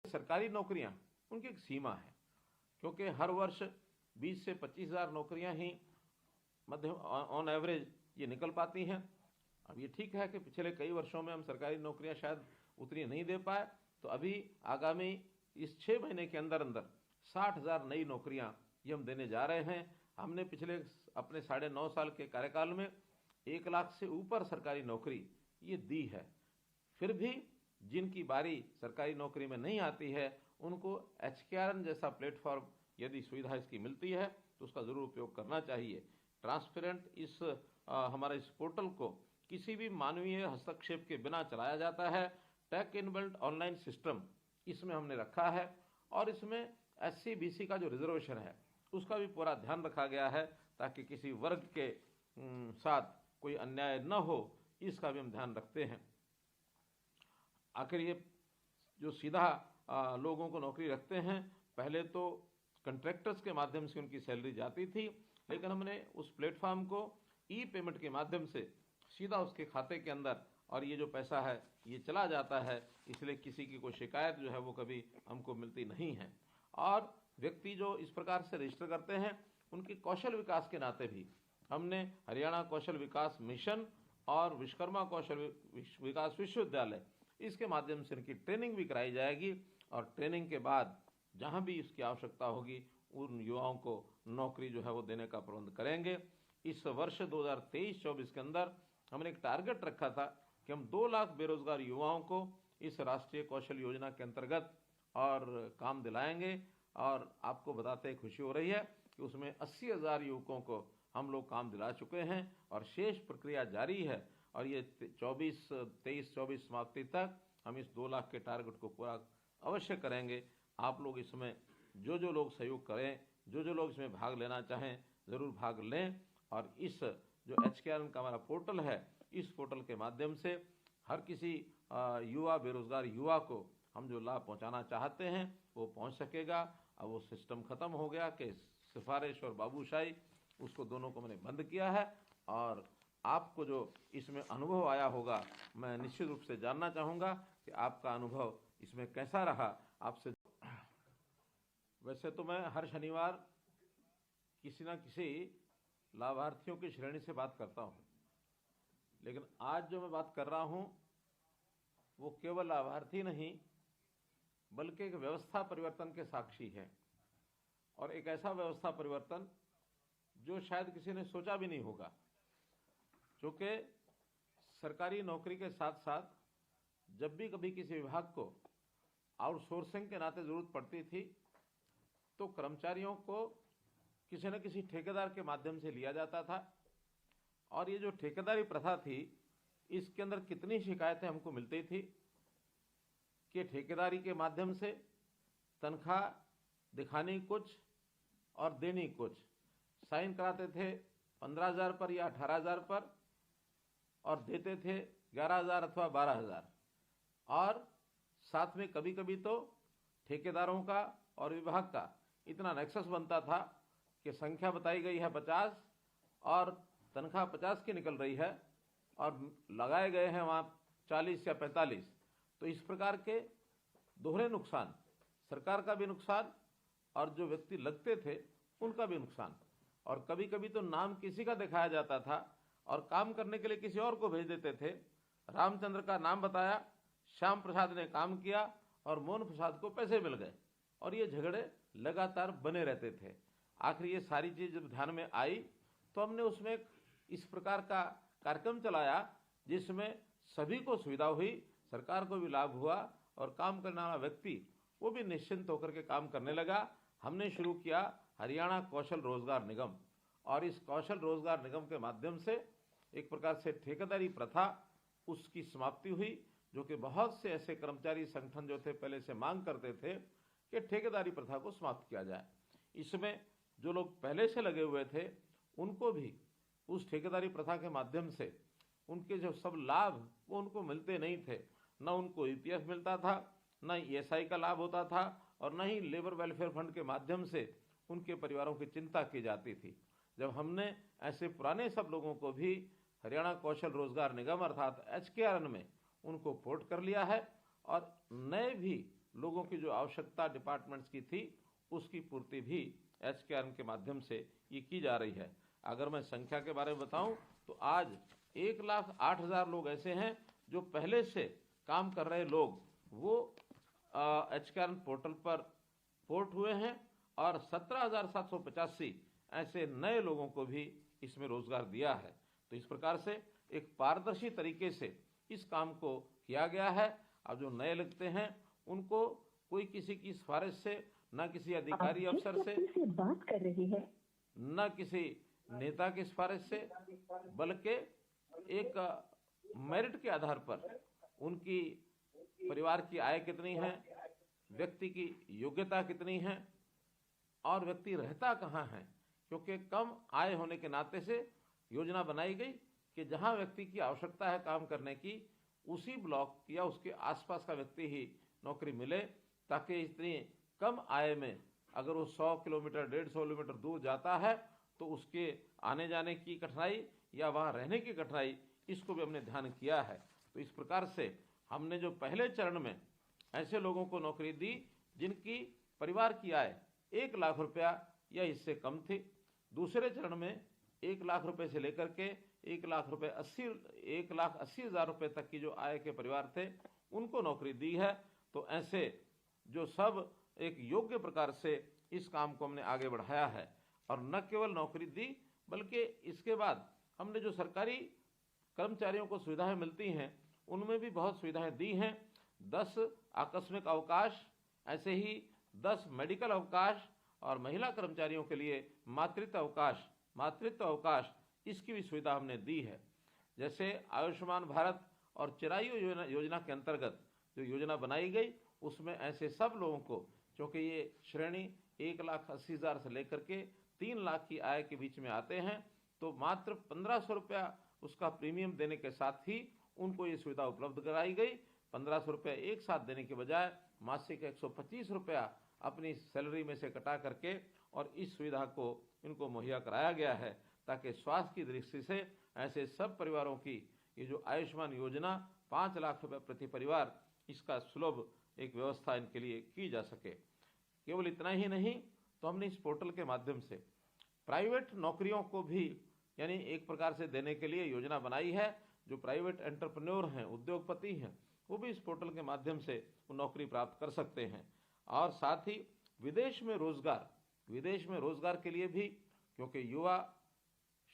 सरकारी नौकरियां उनकी एक सीमा है, क्योंकि हर वर्ष 20 से 25,000 नौकरियां ही मध्य ऑन एवरेज ये निकल पाती हैं। अब ये ठीक है कि पिछले कई वर्षों में हम सरकारी नौकरियां शायद उतनी नहीं दे पाए, तो अभी आगामी इस 6 महीने के अंदर अंदर 60,000 नई नौकरियां ये हम देने जा रहे हैं। हमने पिछले अपने 9.5 साल के कार्यकाल में 1 लाख से ऊपर सरकारी नौकरी ये दी है। फिर भी जिनकी बारी सरकारी नौकरी में नहीं आती है उनको HKRN जैसा प्लेटफॉर्म यदि सुविधा इसकी मिलती है तो उसका ज़रूर उपयोग करना चाहिए। ट्रांसपेरेंट इस हमारा इस पोर्टल को किसी भी मानवीय हस्तक्षेप के बिना चलाया जाता है। टेक इनबिल्ट ऑनलाइन सिस्टम इसमें हमने रखा है और इसमें SC/BC का जो रिजर्वेशन है उसका भी पूरा ध्यान रखा गया है ताकि किसी वर्ग के साथ कोई अन्याय न हो, इसका भी हम ध्यान रखते हैं। आखिर ये जो सीधा लोगों को नौकरी रखते हैं, पहले तो कंट्रैक्टर्स के माध्यम से उनकी सैलरी जाती थी, लेकिन हमने उस प्लेटफॉर्म को ई-पेमेंट के माध्यम से सीधा उसके खाते के अंदर और ये जो पैसा है ये चला जाता है, इसलिए किसी की कोई शिकायत जो है वो कभी हमको मिलती नहीं है। और व्यक्ति जो इस प्रकार से रजिस्टर करते हैं उनके कौशल विकास के नाते भी हमने हरियाणा कौशल विकास मिशन और विश्वकर्मा कौशल विकास विश्वविद्यालय इसके माध्यम से इनकी ट्रेनिंग भी कराई जाएगी और ट्रेनिंग के बाद जहां भी इसकी आवश्यकता होगी उन युवाओं को नौकरी जो है वो देने का प्रबंध करेंगे। इस वर्ष 2023-24 के अंदर हमने एक टारगेट रखा था कि हम 2 लाख बेरोजगार युवाओं को इस राष्ट्रीय कौशल योजना के अंतर्गत और काम दिलाएंगे और आपको बताते खुशी हो रही है कि उसमें 80,000 युवकों को हम लोग काम दिला चुके हैं और शेष प्रक्रिया जारी है और ये 23-24 समाप्ति तक हम इस 2 लाख के टारगेट को पूरा अवश्य करेंगे। आप लोग इसमें जो लोग सहयोग करें, जो लोग इसमें भाग लेना चाहें ज़रूर भाग लें और इस जो HKRN का हमारा पोर्टल है इस पोर्टल के माध्यम से हर किसी युवा बेरोजगार युवा को हम जो लाभ पहुंचाना चाहते हैं वो पहुंच सकेगा। अब वो सिस्टम ख़त्म हो गया कि सिफारिश और बाबूशाही, उसको दोनों को मैंने बंद किया है और आपको जो इसमें अनुभव आया होगा मैं निश्चित रूप से जानना चाहूँगा कि आपका अनुभव इसमें कैसा रहा। आपसे वैसे तो मैं हर शनिवार किसी न किसी लाभार्थियों की श्रेणी से बात करता हूँ, लेकिन आज जो मैं बात कर रहा हूँ वो केवल लाभार्थी नहीं बल्कि एक व्यवस्था परिवर्तन के साक्षी है और एक ऐसा व्यवस्था परिवर्तन जो शायद किसी ने सोचा भी नहीं होगा। क्योंकि सरकारी नौकरी के साथ साथ जब भी कभी किसी विभाग को आउटसोर्सिंग के नाते ज़रूरत पड़ती थी तो कर्मचारियों को किसी न किसी ठेकेदार के माध्यम से लिया जाता था और ये जो ठेकेदारी प्रथा थी इसके अंदर कितनी शिकायतें हमको मिलती थी कि ठेकेदारी के माध्यम से तनख्वाह दिखानी कुछ और देनी कुछ, साइन कराते थे 15,000 पर या 18,000 पर और देते थे 11,000 अथवा 12,000 और साथ में कभी कभी तो ठेकेदारों का और विभाग का इतना नेक्सस बनता था कि संख्या बताई गई है 50 और तनख्वाह 50 की निकल रही है और लगाए गए हैं वहाँ 40 या 45। तो इस प्रकार के दोहरे नुकसान, सरकार का भी नुकसान और जो व्यक्ति लगते थे उनका भी नुकसान। और कभी कभी तो नाम किसी का दिखाया जाता था और काम करने के लिए किसी और को भेज देते थे। रामचंद्र का नाम बताया, श्याम प्रसाद ने काम किया और मोहन प्रसाद को पैसे मिल गए और ये झगड़े लगातार बने रहते थे। आखिर ये सारी चीज़ जब ध्यान में आई तो हमने उसमें इस प्रकार का कार्यक्रम चलाया जिसमें सभी को सुविधा हुई, सरकार को भी लाभ हुआ और काम करने वाला व्यक्ति वो भी निश्चिंत होकर के काम करने लगा। हमने शुरू किया हरियाणा कौशल रोजगार निगम और इस कौशल रोजगार निगम के माध्यम से एक प्रकार से ठेकेदारी प्रथा उसकी समाप्ति हुई, जो कि बहुत से ऐसे कर्मचारी संगठन जो थे पहले से मांग करते थे कि ठेकेदारी प्रथा को समाप्त किया जाए। इसमें जो लोग पहले से लगे हुए थे उनको भी उस ठेकेदारी प्रथा के माध्यम से उनके जो सब लाभ वो उनको मिलते नहीं थे। न उनको EPF मिलता था, न ESI का लाभ होता था और न ही लेबर वेलफेयर फंड के माध्यम से उनके परिवारों की चिंता की जाती थी। जब हमने ऐसे पुराने सब लोगों को भी हरियाणा कौशल रोजगार निगम अर्थात HKRN में उनको पोर्ट कर लिया है और नए भी लोगों की जो आवश्यकता डिपार्टमेंट्स की थी उसकी पूर्ति भी HKRN के माध्यम से ये की जा रही है। अगर मैं संख्या के बारे में बताऊं तो आज 1,08,000 लोग ऐसे हैं जो पहले से काम कर रहे लोग वो HKRN पोर्टल पर पोर्ट हुए हैं और 17,785 ऐसे नए लोगों को भी इसमें रोजगार दिया है। तो इस प्रकार से एक पारदर्शी तरीके से इस काम को किया गया है। अब जो नए लगते हैं उनको कोई किसी की सिफारिश से, न किसी अधिकारी अफसर से बात कर रही है, न किसी नेता की सिफारिश से, बल्कि एक मेरिट के आधार पर उनकी परिवार की आय कितनी है, व्यक्ति की योग्यता कितनी है और व्यक्ति रहता कहाँ है, क्योंकि कम आय होने के नाते से योजना बनाई गई कि जहाँ व्यक्ति की आवश्यकता है काम करने की, उसी ब्लॉक या उसके आसपास का व्यक्ति ही नौकरी मिले, ताकि इतनी कम आय में अगर वो 100 किलोमीटर 150 किलोमीटर दूर जाता है तो उसके आने जाने की कठिनाई या वहाँ रहने की कठिनाई, इसको भी हमने ध्यान किया है। तो इस प्रकार से हमने जो पहले चरण में ऐसे लोगों को नौकरी दी जिनकी परिवार की आय 1 लाख रुपया या इससे कम थी, दूसरे चरण में 1 लाख रुपए से लेकर के 1,80,000 रुपए तक की जो आय के परिवार थे उनको नौकरी दी है। तो ऐसे जो सब एक योग्य प्रकार से इस काम को हमने आगे बढ़ाया है और न केवल नौकरी दी बल्कि इसके बाद हमने जो सरकारी कर्मचारियों को सुविधाएं मिलती हैं उनमें भी बहुत सुविधाएं दी हैं। 10 आकस्मिक अवकाश, ऐसे ही 10 मेडिकल अवकाश और महिला कर्मचारियों के लिए मातृत्व अवकाश इसकी भी सुविधा हमने दी है। जैसे आयुष्मान भारत और चिरायु योजना के अंतर्गत जो योजना बनाई गई उसमें ऐसे सब लोगों को, क्योंकि ये श्रेणी 1,80,000 से लेकर के 3 लाख की आय के बीच में आते हैं, तो मात्र 1,500 रुपया उसका प्रीमियम देने के साथ ही उनको ये सुविधा उपलब्ध कराई गई। 1,500 रुपया एक साथ देने के बजाय मासिक 125 रुपया अपनी सैलरी में से कटा करके और इस सुविधा को इनको मुहैया कराया गया है, ताकि स्वास्थ्य की दृष्टि से ऐसे सब परिवारों की ये जो आयुष्मान योजना 5 लाख रुपये प्रति परिवार, इसका सुलभ एक व्यवस्था इनके लिए की जा सके। केवल इतना ही नहीं, तो हमने इस पोर्टल के माध्यम से प्राइवेट नौकरियों को भी यानी एक प्रकार से देने के लिए योजना बनाई है। जो प्राइवेट एंटरप्रेन्योर हैं, उद्योगपति हैं, वो भी इस पोर्टल के माध्यम से नौकरी प्राप्त कर सकते हैं। और साथ ही विदेश में रोजगार के लिए भी, क्योंकि युवा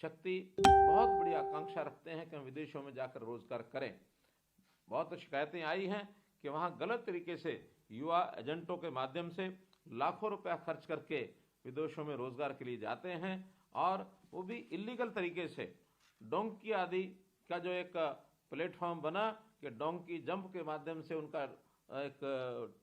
शक्ति बहुत बड़ी आकांक्षा रखते हैं कि हम विदेशों में जाकर रोजगार करें। बहुत शिकायतें आई हैं कि वहाँ गलत तरीके से युवा एजेंटों के माध्यम से लाखों रुपया खर्च करके विदेशों में रोजगार के लिए जाते हैं और वो भी इलीगल तरीके से। डोंकी आदि का जो एक प्लेटफॉर्म बना कि डोंकी जंप के माध्यम से उनका एक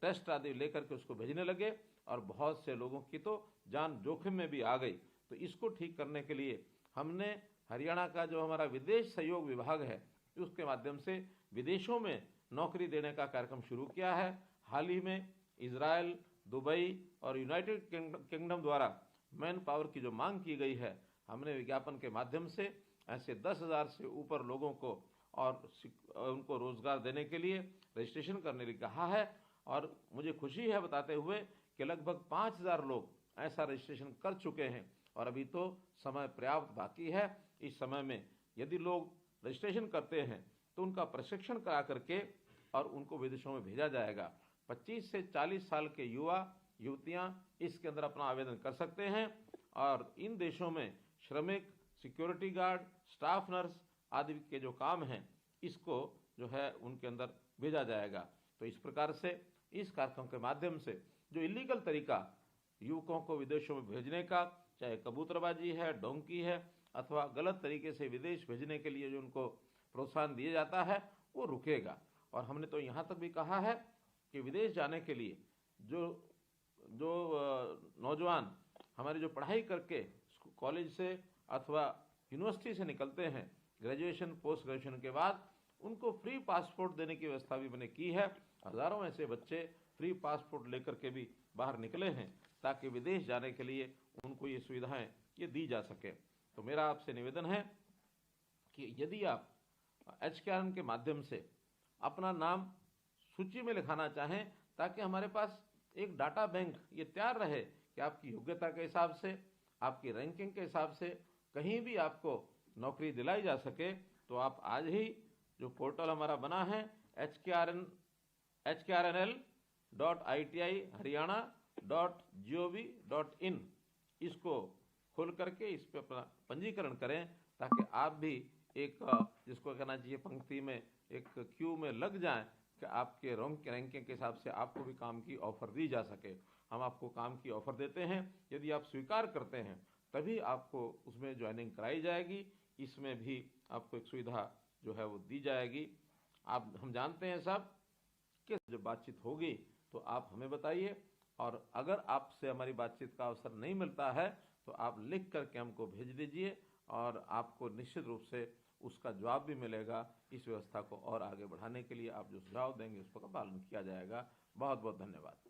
टेस्ट आदि लेकर के उसको भेजने लगे और बहुत से लोगों की तो जान जोखिम में भी आ गई। तो इसको ठीक करने के लिए हमने हरियाणा का जो हमारा विदेश सहयोग विभाग है उसके माध्यम से विदेशों में नौकरी देने का कार्यक्रम शुरू किया है। हाल ही में इजराइल, दुबई और यूनाइटेड किंगडम द्वारा मैन पावर की जो मांग की गई है, हमने विज्ञापन के माध्यम से ऐसे 10,000 से ऊपर लोगों को और उनको रोजगार देने के लिए रजिस्ट्रेशन करने के लिए कहा है। और मुझे खुशी है बताते हुए कि लगभग 5,000 लोग ऐसा रजिस्ट्रेशन कर चुके हैं और अभी तो समय पर्याप्त बाकी है। इस समय में यदि लोग रजिस्ट्रेशन करते हैं तो उनका प्रशिक्षण करा करके और उनको विदेशों में भेजा जाएगा। 25 से 40 साल के युवा युवतियां इसके अंदर अपना आवेदन कर सकते हैं और इन देशों में श्रमिक, सिक्योरिटी गार्ड, स्टाफ नर्स आदि के जो काम हैं इसको जो है उनके अंदर भेजा जाएगा। तो इस प्रकार से इस कार्यक्रम के माध्यम से जो इलीगल तरीका युवकों को विदेशों में भेजने का, चाहे कबूतरबाजी है, डोंकी है अथवा गलत तरीके से विदेश भेजने के लिए जो उनको प्रोत्साहन दिया जाता है, वो रुकेगा। और हमने तो यहाँ तक भी कहा है कि विदेश जाने के लिए जो नौजवान हमारी जो पढ़ाई करके कॉलेज से अथवा यूनिवर्सिटी से निकलते हैं, ग्रेजुएशन पोस्ट ग्रेजुएशन के बाद उनको फ्री पासपोर्ट देने की व्यवस्था भी मैंने की है। हज़ारों ऐसे बच्चे फ्री पासपोर्ट लेकर के भी बाहर निकले हैं ताकि विदेश जाने के लिए उनको ये सुविधाएं ये दी जा सके। तो मेरा आपसे निवेदन है कि यदि आप HKRN के माध्यम से अपना नाम सूची में लिखाना चाहें ताकि हमारे पास एक डाटा बैंक ये तैयार रहे कि आपकी योग्यता के हिसाब से, आपकी रैंकिंग के हिसाब से कहीं भी आपको नौकरी दिलाई जा सके। तो आप आज ही जो पोर्टल हमारा बना है hkrn.iti.haryana.gov.in, इसको खोल करके इस पर अपना पंजीकरण करें, ताकि आप भी एक जिसको कहना चाहिए पंक्ति में, एक क्यू में लग जाएं कि आपके रैंकिंग के हिसाब से आपको भी काम की ऑफर दी जा सके। हम आपको काम की ऑफर देते हैं, यदि आप स्वीकार करते हैं तभी आपको उसमें ज्वाइनिंग कराई जाएगी। इसमें भी आपको एक सुविधा जो है वो दी जाएगी। हम जानते हैं सब कि जब बातचीत होगी तो आप हमें बताइए, और अगर आपसे हमारी बातचीत का अवसर नहीं मिलता है तो आप लिख करके हमको भेज दीजिए, और आपको निश्चित रूप से उसका जवाब भी मिलेगा। इस व्यवस्था को और आगे बढ़ाने के लिए आप जो सुझाव देंगे उस पर पालन किया जाएगा। बहुत बहुत धन्यवाद।